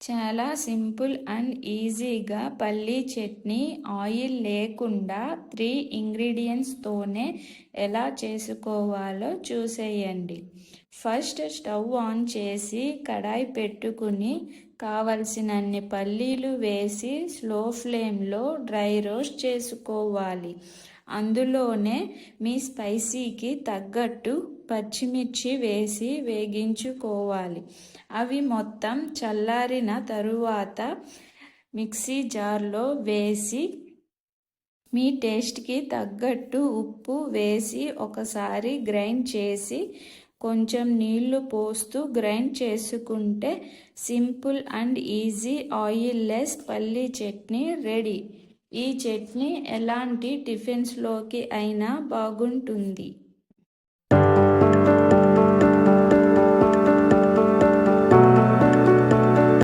చాలా simple and ఈజీగా పల్లీ చట్నీ ఆయిల్ లేకుండా 3 ఇంగ్రీడియంట్స్తోనే ఎలా చేసుకోవాలో చూసేయండి. ఫస్ట్ స్టవ్ ఆన్ చేసి కడాయి పెట్టుకుని కావలసినన్ని పల్లీలు వేసి స్లో ఫ్లేమ్లో డ్రై రోస్ట్ చేసుకోవాలి. అందులోనే మీ స్పైసీకి తగ్గట్టు పచ్చిమిర్చి వేసి వేగించుకోవాలి. అవి మొత్తం చల్లారిన తరువాత మిక్సీ జార్లో వేసి మీ టేస్ట్కి తగ్గట్టు ఉప్పు వేసి ఒకసారి గ్రైండ్ చేసి కొంచెం నీళ్లు పోస్తూ గ్రైండ్ చేసుకుంటే simple and easy oil less పల్లీ చట్నీ రెడీ. ఈ చట్నీ ఎలాంటి టిఫిన్స్లోకి అయినా బాగుంటుంది.